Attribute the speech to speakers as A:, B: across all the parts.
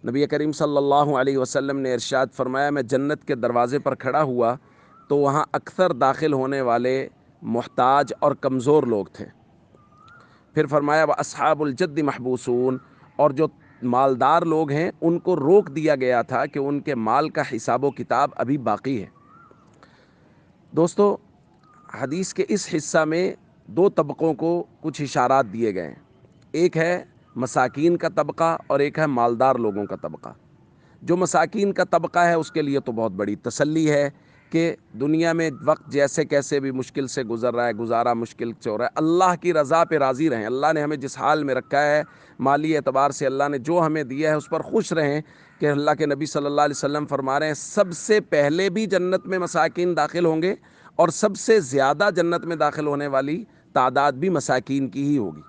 A: نبی کریم صلی اللہ علیہ وسلم نے ارشاد فرمایا، میں جنت کے دروازے پر کھڑا ہوا تو وہاں اکثر داخل ہونے والے محتاج اور کمزور لوگ تھے۔ پھر فرمایا اصحاب الجد محبوسون، اور جو مالدار لوگ ہیں ان کو روک دیا گیا تھا کہ ان کے مال کا حساب و کتاب ابھی باقی ہے۔ دوستو، حدیث کے اس حصہ میں دو طبقوں کو کچھ اشارات دیے گئے ہیں، ایک ہے مساکین کا طبقہ اور ایک ہے مالدار لوگوں کا طبقہ۔ جو مساکین کا طبقہ ہے اس کے لیے تو بہت بڑی تسلی ہے کہ دنیا میں وقت جیسے کیسے بھی مشکل سے گزر رہا ہے، گزارا مشکل سے ہو رہا ہے، اللہ کی رضا پہ راضی رہیں۔ اللہ نے ہمیں جس حال میں رکھا ہے مالی اعتبار سے، اللہ نے جو ہمیں دیا ہے اس پر خوش رہیں کہ اللہ کے نبی صلی اللہ علیہ وسلم فرما رہے ہیں سب سے پہلے بھی جنت میں مساکین داخل ہوں گے، اور سب سے زیادہ جنت میں داخل ہونے والی تعداد بھی مساکین کی ہی ہوگی۔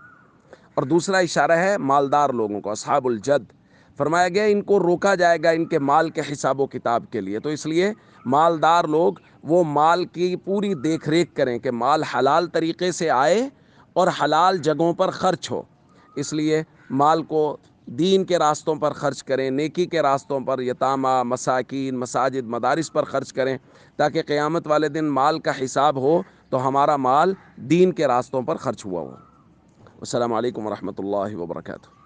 A: اور دوسرا اشارہ ہے مالدار لوگوں کو، اصحاب الجد فرمایا گیا ان کو روکا جائے گا ان کے مال کے حساب و کتاب کے لیے، تو اس لیے مالدار لوگ وہ مال کی پوری دیکھ ریکھ کریں کہ مال حلال طریقے سے آئے اور حلال جگہوں پر خرچ ہو۔ اس لیے مال کو دین کے راستوں پر خرچ کریں، نیکی کے راستوں پر، یتامہ، مساکین، مساجد، مدارس پر خرچ کریں، تاکہ قیامت والے دن مال کا حساب ہو تو ہمارا مال دین کے راستوں پر خرچ ہوا ہو۔ السلام علیکم ورحمۃ اللہ وبرکاتہ۔